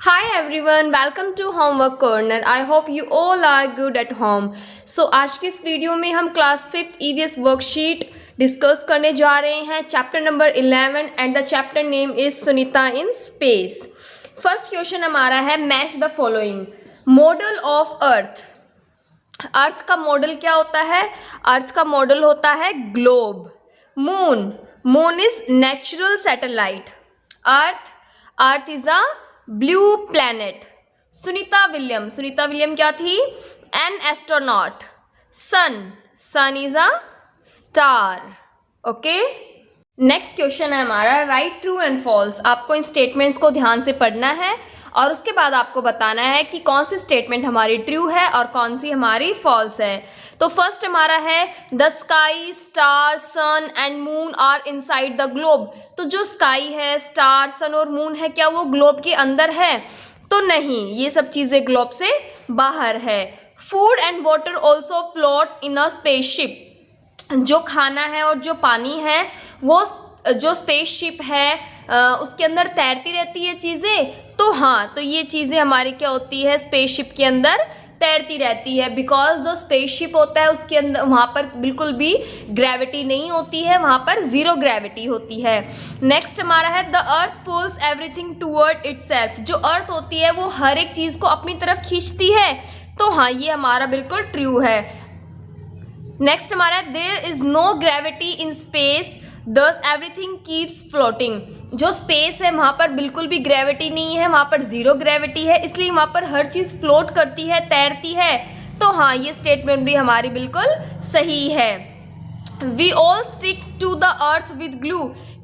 Hi everyone, welcome to Homework Corner. I hope you all are good at home. So आज की इस video में हम class 5th EVS worksheet discuss करने जा रहे हैं chapter number 11 and the chapter name is Sunita in space. First question हमारा है match the following. Model of earth. Earth का मॉडल क्या होता है? अर्थ का मॉडल होता है globe. Moon, moon is natural satellite. Earth is a blue planet. Sunita William क्या थी? An astronaut. Sun is a star. Okay, next question है हमारा राइट ट्रू एंड फॉल्स। आपको इन स्टेटमेंट्स को ध्यान से पढ़ना है और उसके बाद आपको बताना है कि कौन सी स्टेटमेंट हमारी ट्रू है और कौन सी हमारी फॉल्स है। तो फर्स्ट हमारा है the sky, star, sun and moon are inside the globe. तो जो स्काई है, स्टार, सन और मून है, क्या वो ग्लोब के अंदर है? तो नहीं, ये सब चीजें ग्लोब से बाहर है। Food and water also float in a spaceship. जो खाना है और जो पानी है वो जो स्पेसशिप है उसके अंदर तैरती रहती है चीज़ें। तो हाँ, तो ये चीज़ें हमारी क्या होती है? स्पेसशिप के अंदर तैरती रहती है। बिकॉज जो स्पेसशिप होता है उसके अंदर वहाँ पर बिल्कुल भी ग्रेविटी नहीं होती है, वहाँ पर जीरो ग्रेविटी होती है। नेक्स्ट हमारा है the earth pulls everything toward itself. जो अर्थ होती है वो हर एक चीज़ को अपनी तरफ खींचती है। तो हाँ, ये हमारा बिल्कुल ट्रू है। नेक्स्ट हमारा है there is no gravity in space thus everything keeps floating. जो स्पेस है वहाँ पर बिल्कुल भी ग्रेविटी नहीं है, वहाँ पर जीरो ग्रेविटी है, इसलिए वहाँ पर हर चीज़ फ्लोट करती है, तैरती है। तो हाँ, ये स्टेटमेंट भी हमारी बिल्कुल सही है। We all stick to the earth with glue.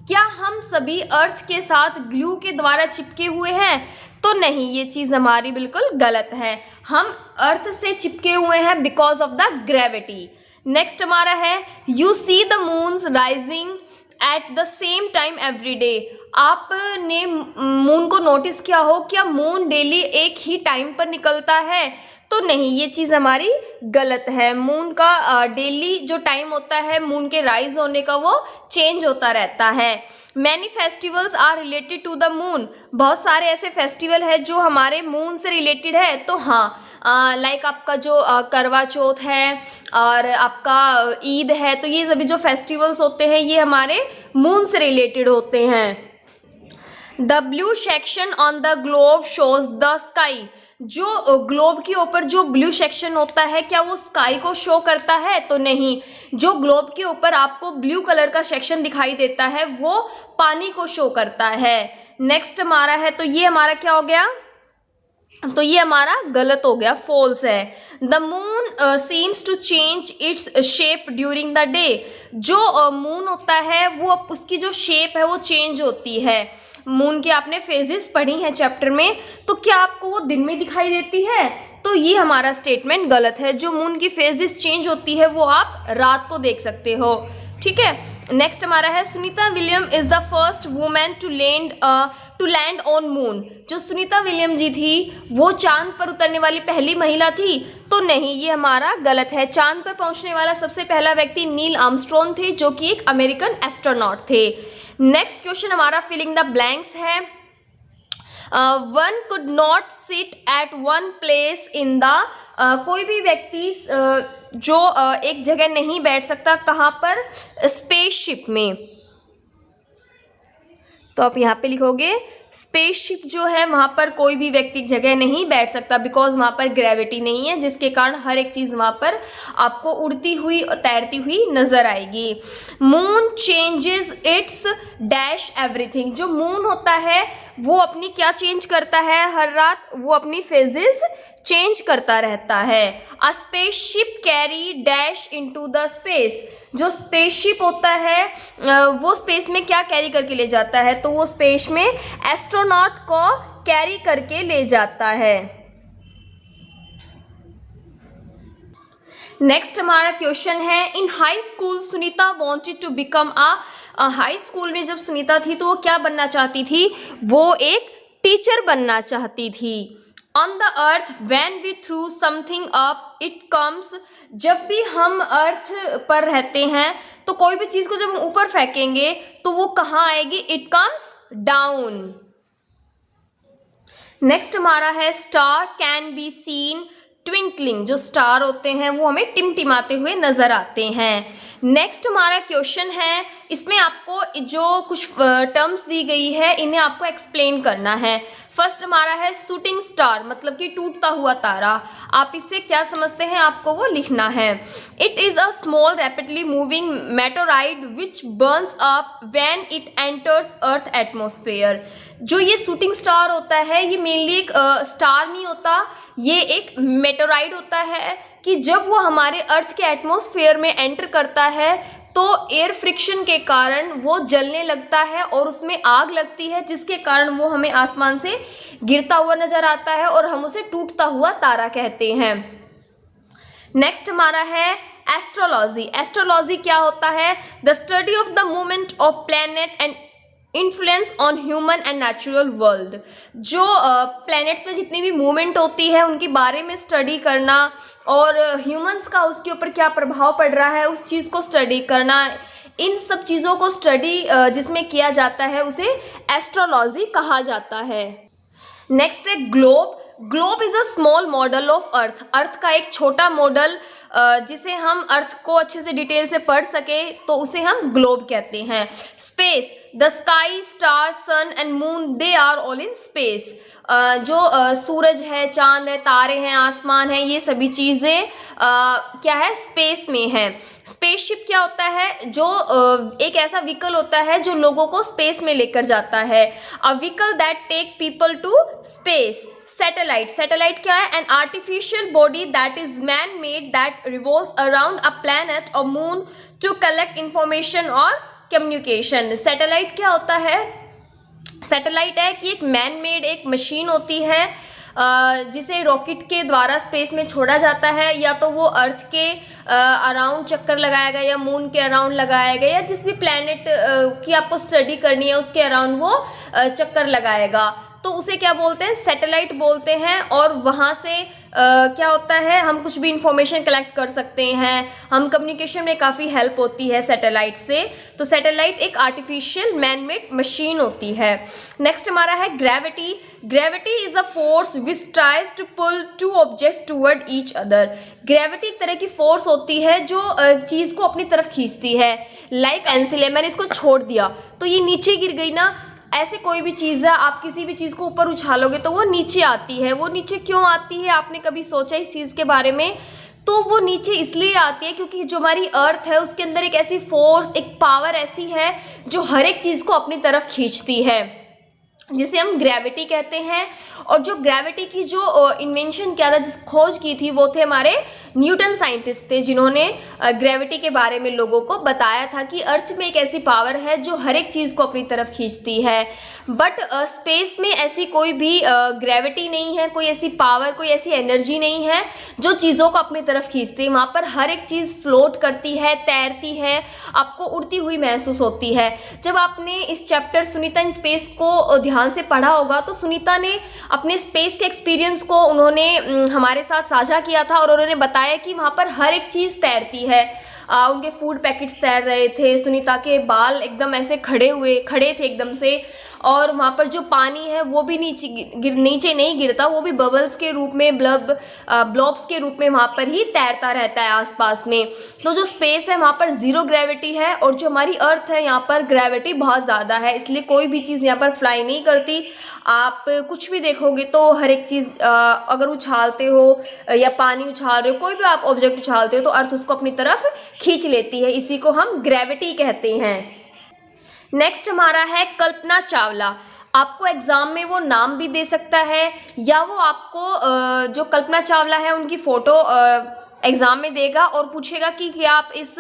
क्या हम सभी अर्थ के साथ ग्लू के द्वारा चिपके हुए हैं? तो नहीं, ये चीज़ हमारी बिल्कुल गलत है। हम अर्थ से चिपके हुए हैं because of the gravity. Next हमारा है you see the moons rising at the same time every day. आपने मून को नोटिस किया हो, क्या मून डेली एक ही टाइम पर निकलता है? तो नहीं, ये चीज़ हमारी गलत है। मून का डेली जो टाइम होता है मून के राइज होने का वो चेंज होता रहता है। Many festivals are related to the moon. बहुत सारे ऐसे फेस्टिवल है जो हमारे मून से रिलेटेड है। तो हाँ, लाइक आपका जो करवा चौथ है और आपका ईद है, तो ये सभी जो फेस्टिवल्स होते हैं ये हमारे मून से रिलेटेड होते हैं। The blue section on the globe shows the sky. जो ग्लोब के ऊपर जो ब्लू सेक्शन होता है क्या वो स्काई को शो करता है? तो नहीं, जो ग्लोब के ऊपर आपको ब्लू कलर का सेक्शन दिखाई देता है वो पानी को शो करता है। नेक्स्ट हमारा है, तो ये हमारा क्या हो गया? तो ये हमारा गलत हो गया, फॉल्स है। The moon seems to change its shape during the day. जो मून होता है वो उसकी जो शेप है वो चेंज होती है। मून के आपने फेजेस पढ़ी हैं चैप्टर में, तो क्या आपको वो दिन में दिखाई देती है? तो ये हमारा स्टेटमेंट गलत है। जो मून की फेजेस चेंज होती है वो आप रात को देख सकते हो। ठीक है, नेक्स्ट हमारा है Sunita William is the first women to land on moon. जो सुनीता विलियम जी थी वो चांद पर उतरने वाली पहली महिला थी। तो नहीं, ये हमारा गलत है। चांद पर पहुंचने वाला सबसे पहला व्यक्ति नील आर्मस्ट्रॉन्ग थे जो कि एक अमेरिकन एस्ट्रोनॉट थे। नेक्स्ट क्वेश्चन हमारा फिलिंग द ब्लैंक्स है। One could not sit at one place in the. कोई भी व्यक्ति जो एक जगह नहीं बैठ सकता, कहाँ पर? स्पेसशिप में। तो आप यहाँ पे लिखोगे स्पेसशिप जो है वहाँ पर कोई भी व्यक्ति जगह नहीं बैठ सकता बिकॉज वहाँ पर ग्रेविटी नहीं है, जिसके कारण हर एक चीज़ वहाँ पर आपको उड़ती हुई तैरती हुई नजर आएगी। Moon changes it's dash everything. जो मून होता है वो अपनी क्या चेंज करता है? हर रात वो अपनी फेजेस चेंज करता रहता है। अ spaceship carry dash into the space. जो स्पेसशिप होता है वो स्पेस में क्या कैरी करके ले जाता है? तो वो स्पेस में एस्ट्रोनॉट को कैरी करके ले जाता है। नेक्स्ट हमारा क्वेश्चन है in high school Sunita wanted to become high school में जब सुनीता थी तो वो क्या बनना चाहती थी? वो एक टीचर बनना चाहती थी। On the earth when we through something up it comes. जब भी हम अर्थ पर रहते हैं तो कोई भी चीज़ को जब हम ऊपर फेंकेंगे तो वो कहाँ आएगी? It comes down. नेक्स्ट हमारा है star can be seen twinkling. जो स्टार होते हैं वो हमें टिमटिमाते हुए नजर आते हैं। नेक्स्ट हमारा क्वेश्चन है, इसमें आपको जो कुछ टर्म्स दी गई है इन्हें आपको एक्सप्लेन करना है। फर्स्ट हमारा है शूटिंग स्टार, मतलब कि टूटता हुआ तारा। आप इससे क्या समझते हैं आपको वो लिखना है। It is a small rapidly moving meteoroid which burns up when it enters earth atmosphere. जो ये शूटिंग स्टार होता है ये मेनली एक स्टार नहीं होता, ये एक मेटोराइड होता है कि जब वो हमारे अर्थ के एटमॉस्फेयर में एंटर करता है तो एयर फ्रिक्शन के कारण वो जलने लगता है और उसमें आग लगती है, जिसके कारण वो हमें आसमान से गिरता हुआ नजर आता है और हम उसे टूटता हुआ तारा कहते हैं। नेक्स्ट हमारा है एस्ट्रोलॉजी। एस्ट्रोलॉजी क्या होता है? The study of the movement of planet and influence on human and natural world. जो प्लैनेट्स में जितनी भी मूवमेंट होती है उनके बारे में स्टडी करना और ह्यूमंस का उसके ऊपर क्या प्रभाव पड़ रहा है उस चीज़ को स्टडी करना, इन सब चीज़ों को स्टडी जिसमें किया जाता है उसे एस्ट्रोलॉजी कहा जाता है। नेक्स्ट है globe. Globe is a small model of earth. Earth का एक छोटा मॉडल जिसे हम अर्थ को अच्छे से डिटेल से पढ़ सके तो उसे हम ग्लोब कहते हैं। Space, the sky, star, sun and moon, they are all in space. जो सूरज है, चांद है, तारे हैं, आसमान है, ये सभी चीज़ें क्या है? स्पेस में है। स्पेसशिप क्या होता है? जो एक ऐसा व्हीकल होता है जो लोगों को स्पेस में लेकर जाता है। A vehicle that take people to space. Satellite, satellite क्या है? An artificial body that is man made that revolve around a planet और मून टू कलेक्ट इंफॉर्मेशन और कम्युनिकेशन। सैटेलाइट क्या होता है? सैटेलाइट है कि एक मैन मेड एक मशीन होती है जिसे रॉकेट के द्वारा स्पेस में छोड़ा जाता है, या तो वो अर्थ के अराउंड चक्कर लगाएगा या मून के अराउंड लगाएगा या जिस भी प्लैनेट की आपको स्टडी करनी है उसके अराउंड वो चक्कर लगाएगा, तो उसे क्या बोलते हैं? सैटेलाइट बोलते हैं। और वहाँ से क्या होता है, हम कुछ भी इंफॉर्मेशन कलेक्ट कर सकते हैं, हम कम्युनिकेशन में काफ़ी हेल्प होती है सैटेलाइट से। तो सैटेलाइट एक आर्टिफिशियल मैन मेड मशीन होती है। नेक्स्ट हमारा है gravity. Gravity is a force which tries to pull two objects toward each other. Gravity एक तरह की फोर्स होती है जो चीज़ को अपनी तरफ खींचती है। लाइक पेंसिल है, मैंने इसको छोड़ दिया तो ये नीचे गिर गई ना। ऐसे कोई भी चीज़ है, आप किसी भी चीज़ को ऊपर उछालोगे तो वो नीचे आती है। वो नीचे क्यों आती है? आपने कभी सोचा इस चीज़ के बारे में? तो वो नीचे इसलिए आती है क्योंकि जो हमारी अर्थ है उसके अंदर एक ऐसी फोर्स, एक पावर ऐसी है जो हर एक चीज़ को अपनी तरफ खींचती है, जिसे हम ग्रेविटी कहते हैं। और जो ग्रेविटी की जो इन्वेंशन किया था, जिस खोज की थी, वो थे हमारे न्यूटन साइंटिस्ट थे, जिन्होंने ग्रेविटी के बारे में लोगों को बताया था कि अर्थ में एक ऐसी पावर है जो हर एक चीज़ को अपनी तरफ खींचती है। बट स्पेस में ऐसी कोई भी ग्रेविटी नहीं है, कोई ऐसी पावर, कोई ऐसी एनर्जी नहीं है जो चीज़ों को अपनी तरफ खींचती है। वहाँ पर हर एक चीज़ फ्लोट करती है, तैरती है, आपको उड़ती हुई महसूस होती है। जब आपने इस चैप्टर सुनीता इन स्पेस को ध्यान से पढ़ा होगा तो सुनीता ने अपने स्पेस के एक्सपीरियंस को उन्होंने हमारे साथ साझा किया था और उन्होंने बताया कि वहाँ पर हर एक चीज़ तैरती है। उनके फूड पैकेट्स तैर रहे थे, सुनीता के बाल एकदम ऐसे खड़े थे एकदम से, और वहाँ पर जो पानी है वो भी नीचे नहीं गिरता, वो भी बबल्स के रूप में, ब्लॉब्स के रूप में वहाँ पर ही तैरता रहता है आसपास में। तो जो स्पेस है वहाँ पर ज़ीरो ग्रेविटी है और जो हमारी अर्थ है यहाँ पर ग्रेविटी बहुत ज़्यादा है, इसलिए कोई भी चीज़ यहाँ पर फ्लाई नहीं करती। आप कुछ भी देखोगे तो हर एक चीज़ अगर उछालते हो या पानी उछाल रहे हो, कोई भी आप ऑब्जेक्ट उछालते हो तो अर्थ उसको अपनी तरफ खींच लेती है, इसी को हम ग्रेविटी कहते हैं। नेक्स्ट हमारा है कल्पना चावला। आपको एग्ज़ाम में वो नाम भी दे सकता है या वो आपको जो कल्पना चावला है उनकी फ़ोटो एग्ज़ाम में देगा और पूछेगा कि क्या आप इस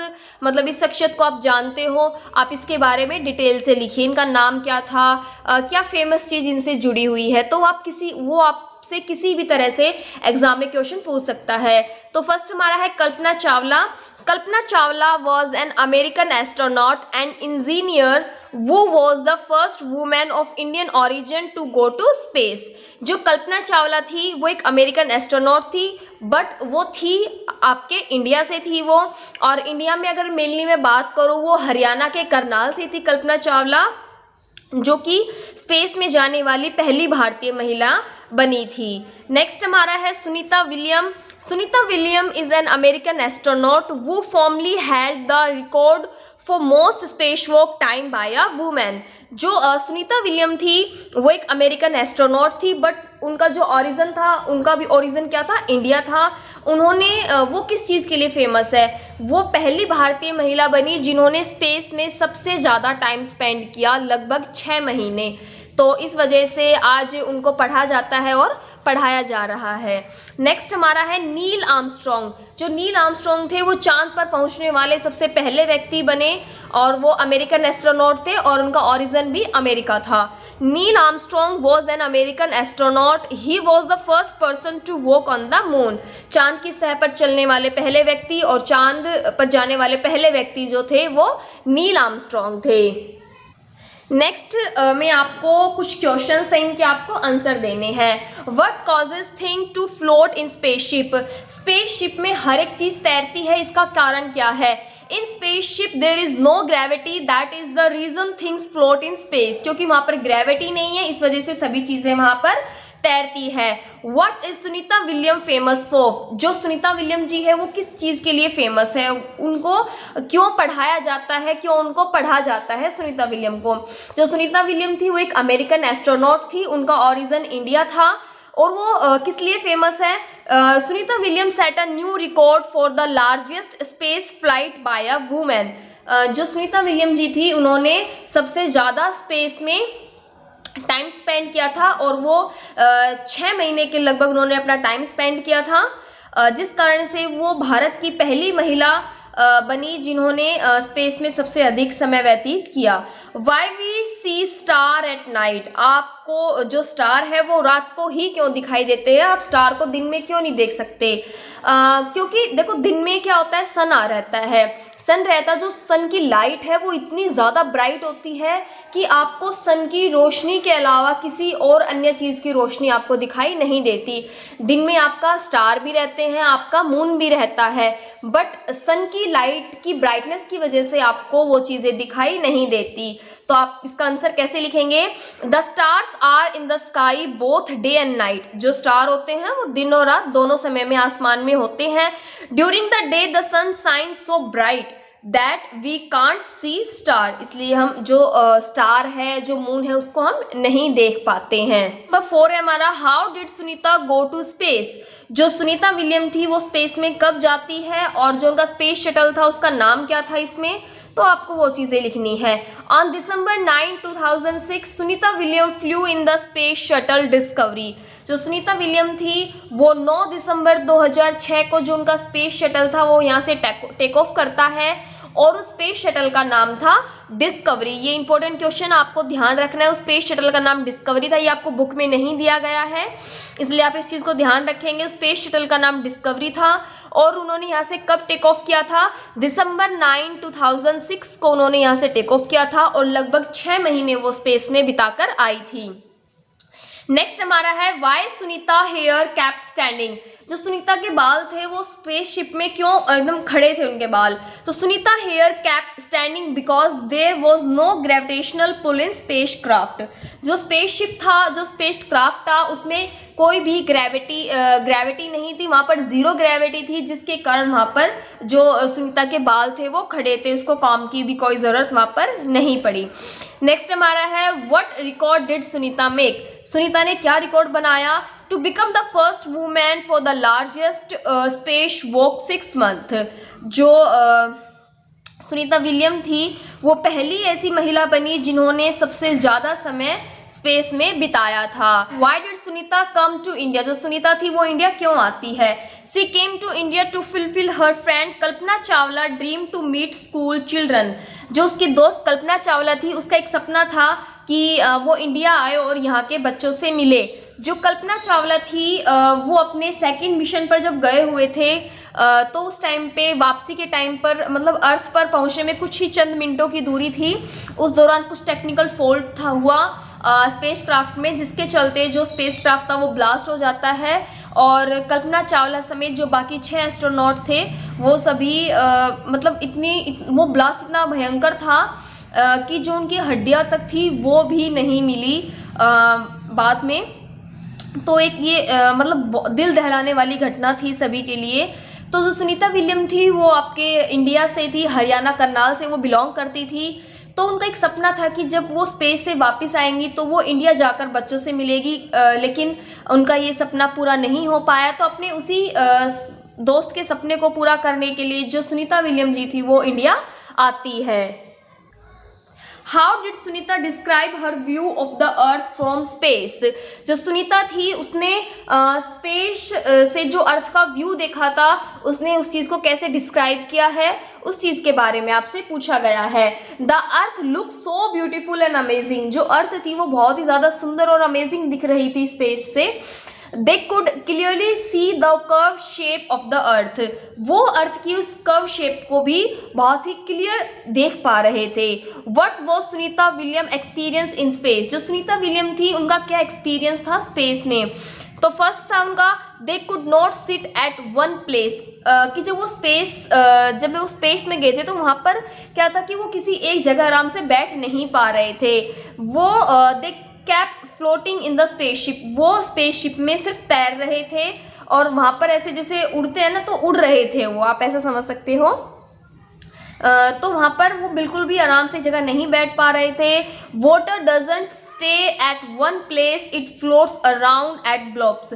शख्सियत को आप जानते हो, आप इसके बारे में डिटेल से लिखिए, इनका नाम क्या था, क्या फेमस चीज़ इनसे जुड़ी हुई है। तो वो आपसे किसी भी तरह से एग्ज़ाम में क्वेश्चन पूछ सकता है। तो फर्स्ट हमारा है Kalpana Chawla. Kalpana Chawla was an American astronaut and engineer who was the first woman of Indian origin to go to space. जो कल्पना चावला थी वो एक अमेरिकन एस्ट्रोनॉट थी, बट वो थी आपके इंडिया से थी वो, और इंडिया में अगर मेनली मैं बात करूँ वो हरियाणा के करनाल से थी कल्पना चावला। जो कि स्पेस में जाने वाली पहली भारतीय महिला बनी थी। नेक्स्ट हमारा है Sunita William. Sunita William is an American astronaut वो formerly held the record for most space walk time by a women. जो सुनीता विलियम थी वो एक अमेरिकन एस्ट्रोनॉट थी, बट उनका जो ओरिजिन था, उनका भी ओरिजिन क्या था, इंडिया था। उन्होंने वो किस चीज़ के लिए फेमस है, वो पहली भारतीय महिला बनी जिन्होंने स्पेस में सबसे ज़्यादा टाइम स्पेंड किया, लगभग 6 महीने। तो इस वजह से आज उनको पढ़ा जाता है और पढ़ाया जा रहा है। नेक्स्ट हमारा है नील आर्मस्ट्रॉन्ग। जो नील आर्मस्ट्रॉन्ग थे वो चांद पर पहुंचने वाले सबसे पहले व्यक्ति बने और वो अमेरिकन एस्ट्रोनॉट थे और उनका ओरिजिन भी अमेरिका था। Neil Armstrong was an American astronaut. He was the first person to walk on the moon. चांद की सतह पर चलने वाले पहले व्यक्ति और चांद पर जाने वाले पहले व्यक्ति जो थे वो नील आर्मस्ट्रॉन्ग थे। नेक्स्ट में आपको कुछ क्वेश्चंस हैं, इनके आपको आंसर देने हैं। What causes thing to float in spaceship. Spaceship में हर एक चीज़ तैरती है, इसका कारण क्या है। In spaceship there is no gravity that is the reason things float in space. क्योंकि वहाँ पर ग्रेविटी नहीं है, इस वजह से सभी चीज़ें वहाँ पर तैरती है। What is Sunita William famous for. जो सुनीता विलियम जी है वो किस चीज़ के लिए फेमस है, उनको क्यों पढ़ाया जाता है, क्यों उनको पढ़ा जाता है सुनीता विलियम को। जो सुनीता विलियम थी वो एक अमेरिकन एस्ट्रोनॉट थी, उनका ओरिजिन इंडिया था और वो किस लिए फेमस है। Sunita William set a new record for the largest space flight by a women. जो सुनीता विलियम जी थी उन्होंने सबसे ज़्यादा स्पेस में टाइम स्पेंड किया था और वो 6 महीने के लगभग उन्होंने अपना टाइम स्पेंड किया था, जिस कारण से वो भारत की पहली महिला बनी जिन्होंने स्पेस में सबसे अधिक समय व्यतीत किया। Why we see star at night. आपको जो स्टार है वो रात को ही क्यों दिखाई देते हैं, आप स्टार को दिन में क्यों नहीं देख सकते। क्योंकि देखो दिन में क्या होता है, सन आ रहता है, सन रहता, जो सन की लाइट है वो इतनी ज़्यादा ब्राइट होती है कि आपको सन की रोशनी के अलावा किसी और अन्य चीज़ की रोशनी आपको दिखाई नहीं देती। दिन में आपका स्टार भी रहते हैं, आपका मून भी रहता है, बट सन की लाइट की ब्राइटनेस की वजह से आपको वो चीज़ें दिखाई नहीं देती। तो आप इसका आंसर कैसे लिखेंगे। The stars are in the sky both day and night. जो स्टार होते हैं वो दिन और रात दोनों समय में आसमान में होते हैं। During the day the sun shines so bright that we can't see star. इसलिए हम जो स्टार है, जो मून है, उसको हम नहीं देख पाते हैं। नंबर 4 है हमारा how did Sunita go to space. जो सुनीता विलियम थी वो स्पेस में कब जाती है और जो उनका स्पेस शटल था उसका नाम क्या था इसमें, तो आपको वो चीज़ें लिखनी है। On December 9, 2006 Sunita William flu in the space shuttle discovery. जो सुनीता विलियम थी वो 9 दिसंबर 2006 को जो उनका स्पेस शटल था वो यहाँ से टेक ऑफ करता है और उस स्पेस शटल का नाम था डिस्कवरी। ये इंपॉर्टेंट क्वेश्चन आपको ध्यान रखना है। उस स्पेस शटल का नाम डिस्कवरी था, ये आपको बुक में नहीं दिया गया है, इसलिए आप इस चीज़ को ध्यान रखेंगे। उस स्पेस शटल का नाम डिस्कवरी था और उन्होंने यहाँ से कब टेक ऑफ किया था, दिसंबर 9, 2006 को उन्होंने यहाँ से टेक ऑफ किया था और लगभग 6 महीने वो स्पेस में बिताकर आई थी। नेक्स्ट हमारा है why Sunita hair kept standing. जो सुनीता के बाल थे वो स्पेसशिप में क्यों एकदम खड़े थे उनके बाल, तो Sunita hair kept standing because there was no gravitational pull in space craft. जो स्पेसशिप था, जो स्पेस क्राफ्ट था, उसमें कोई भी ग्रेविटी नहीं थी, वहाँ पर जीरो ग्रेविटी थी, जिसके कारण वहाँ पर जो सुनीता के बाल थे वो खड़े थे, उसको काम की भी कोई ज़रूरत वहाँ पर नहीं पड़ी। नेक्स्ट हमारा है what record did Sunita make. Sunita ने क्या रिकॉर्ड बनाया, to become the first women for the largest space walk 6 month. जो सुनीता विलियम थी वो पहली ऐसी महिला बनी जिन्होंने सबसे ज़्यादा समय स्पेस में बिताया था। Why did Sunita come to India. जो सुनीता थी वो इंडिया क्यों आती है, she came to India to fulfil her friend Kalpana Chawla dream to meet school children. जो उसकी दोस्त कल्पना चावला थी उसका एक सपना था कि वो इंडिया आए और यहाँ के बच्चों से मिले। जो कल्पना चावला थी वो अपने सेकंड मिशन पर जब गए हुए थे तो उस टाइम पे वापसी के टाइम पर मतलब अर्थ पर पहुँचने में कुछ ही चंद मिनटों की दूरी थी। उस दौरान कुछ टेक्निकल फॉल्ट हुआ स्पेस क्राफ्ट में, जिसके चलते जो स्पेस क्राफ्ट था वो ब्लास्ट हो जाता है और कल्पना चावला समेत जो बाकी 6 एस्ट्रोनॉट थे वो सभी वो ब्लास्ट इतना भयंकर था कि जो उनकी हड्डियां तक थी वो भी नहीं मिली बाद में। तो एक ये मतलब दिल दहलाने वाली घटना थी सभी के लिए। तो जो सुनीता विलियम थी वो आपके इंडिया से थी, हरियाणा करनाल से वो बिलोंग करती थी। तो उनका एक सपना था कि जब वो स्पेस से वापस आएंगी तो वो इंडिया जाकर बच्चों से मिलेगी, लेकिन उनका ये सपना पूरा नहीं हो पाया। तो अपने उसी दोस्त के सपने को पूरा करने के लिए जो सुनीता विलियम जी थी वो इंडिया आती है। How did Sunita describe her view of the earth from space. जो सुनीता थी उसने स्पेस से जो अर्थ का व्यू देखा था उसने उस चीज़ को कैसे डिस्क्राइब किया है, उस चीज़ के बारे में आपसे पूछा गया है। The earth look so beautiful and amazing. जो अर्थ थी वो बहुत ही ज़्यादा सुंदर और अमेजिंग दिख रही थी स्पेस से। They could clearly see the curved shape of the earth। वो अर्थ की उस कर्व शेप को भी बहुत ही क्लियर देख पा रहे थे। What was Sunita William experience in space. जो सुनीता विलियम थी उनका क्या एक्सपीरियंस था स्पेस में। तो फर्स्ट था उनका they could not sit at one place। कि जब वो स्पेस में गए थे तो वहाँ पर क्या था कि वो किसी एक जगह आराम से बैठ नहीं पा रहे थे। वो they kept floating in the spaceship। वो स्पेसशिप में सिर्फ तैर रहे थे और वहाँ पर ऐसे जैसे उड़ते हैं ना तो उड़ रहे थे वो, आप ऐसा समझ सकते हो। तो वहाँ पर वो बिल्कुल भी आराम से जगह नहीं बैठ पा रहे थे। Water doesn't stay at one place, it floats around at blobs.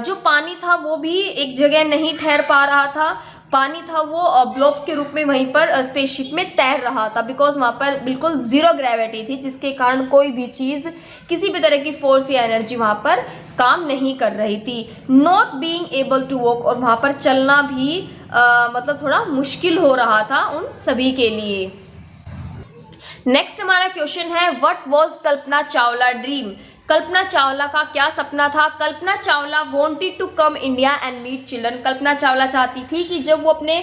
जो पानी था वो भी एक जगह नहीं ठहर पा रहा था, पानी था वो ब्लॉब्स के रूप में वहीं पर स्पेसशिप में तैर रहा था, बिकॉज वहाँ पर बिल्कुल ज़ीरो ग्रेविटी थी, जिसके कारण कोई भी चीज़, किसी भी तरह की फोर्स या एनर्जी वहाँ पर काम नहीं कर रही थी। Not being able to walk, और वहाँ पर चलना भी मतलब थोड़ा मुश्किल हो रहा था उन सभी के लिए। नेक्स्ट हमारा क्वेश्चन है what was Kalpana Chawla dream. Kalpana Chawla का क्या सपना था। Kalpana Chawla wanted to come India and meet children. Kalpana Chawla चाहती थी कि जब वो अपने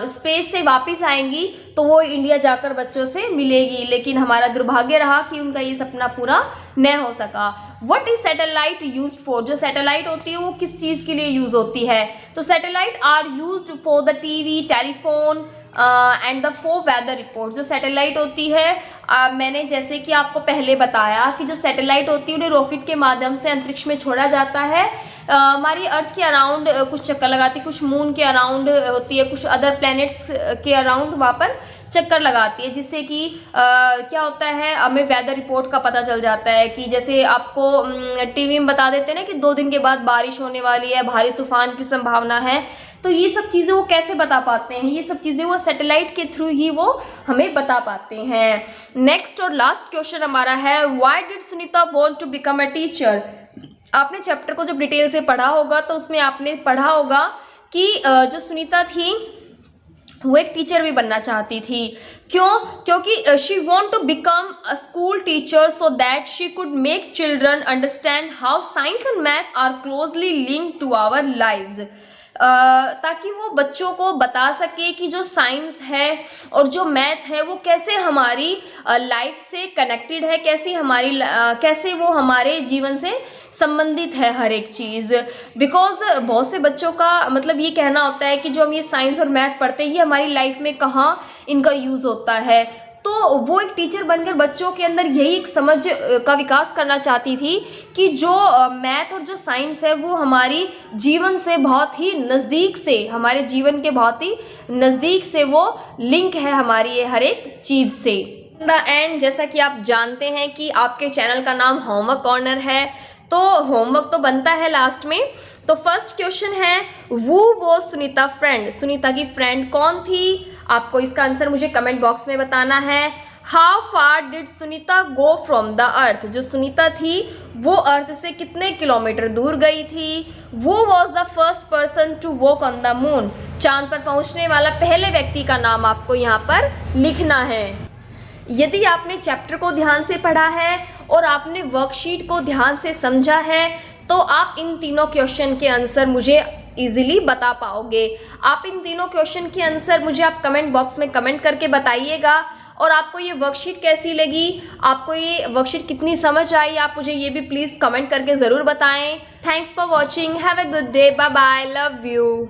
स्पेस से वापस आएंगी तो वो इंडिया जाकर बच्चों से मिलेगी, लेकिन हमारा दुर्भाग्य रहा कि उनका ये सपना पूरा न हो सका। What is satellite used for. जो सैटेलाइट होती है वो किस चीज़ के लिए यूज़ होती है। तो satellite are used for the TV, telephone and the for weather report. जो सैटेलाइट होती है मैंने जैसे कि आपको पहले बताया कि जो सैटेलाइट होती है उन्हें रॉकेट के माध्यम से अंतरिक्ष में छोड़ा जाता है। हमारी अर्थ के अराउंड कुछ चक्कर लगाती है, कुछ मून के अराउंड होती है, कुछ अदर प्लैनेट्स के अराउंड वहाँ पर चक्कर लगाती है, जिससे कि क्या होता है हमें वेदर रिपोर्ट का पता चल जाता है कि जैसे आपको टीवी में बता देते हैं ना कि 2 दिन के बाद बारिश होने वाली है, भारी तूफान की संभावना है। तो ये सब चीज़ें वो कैसे बता पाते हैं, ये सब चीज़ें वो सैटेलाइट के थ्रू ही वो हमें बता पाते हैं। नेक्स्ट और लास्ट क्वेश्चन हमारा है why did Sunita want to become a teacher. आपने चैप्टर को जब डिटेल से पढ़ा होगा तो उसमें आपने पढ़ा होगा कि जो सुनीता थी वो एक टीचर भी बनना चाहती थी। क्यों? क्योंकि she want to become a school teacher so that she could make children understand how science and math are closely linked to our lives. ताकि वो बच्चों को बता सके कि जो साइंस है और जो मैथ है वो कैसे हमारी लाइफ से कनेक्टेड है, कैसे वो हमारे जीवन से संबंधित है हर एक चीज़। बिकॉज बहुत से बच्चों का मतलब ये कहना होता है कि जो हम ये साइंस और मैथ पढ़ते हैं ये हमारी लाइफ में कहाँ इनका यूज़ होता है। तो वो एक टीचर बनकर बच्चों के अंदर यही एक समझ का विकास करना चाहती थी कि जो मैथ और जो साइंस है वो हमारी जीवन से बहुत ही नज़दीक से, हमारे जीवन के बहुत ही नज़दीक से वो लिंक है हमारी ये हर एक चीज़ से। इन द एंड जैसा कि आप जानते हैं कि आपके चैनल का नाम होमवर्क कॉर्नर है, तो होमवर्क तो बनता है लास्ट में। तो फर्स्ट क्वेश्चन है वो वो सुनीता फ्रेंड। सुनीता की फ्रेंड कौन थी? आपको इसका आंसर मुझे कमेंट बॉक्स में बताना है। How far did Sunita go from the earth. जो सुनीता थी वो अर्थ से कितने किलोमीटर दूर गई थी। वो was the first person to walk on the moon. चांद पर पहुंचने वाला पहले व्यक्ति का नाम आपको यहाँ पर लिखना है। यदि आपने चैप्टर को ध्यान से पढ़ा है और आपने वर्कशीट को ध्यान से समझा है तो आप इन तीनों क्वेश्चन के आंसर मुझे इजीली बता पाओगे। आप इन तीनों क्वेश्चन के आंसर मुझे आप कमेंट बॉक्स में कमेंट करके बताइएगा। और आपको ये वर्कशीट कैसी लगी, आपको ये वर्कशीट कितनी समझ आई, आप मुझे ये भी प्लीज़ कमेंट करके ज़रूर बताएं। Thanks for watching, have a good day, bye bye, love you.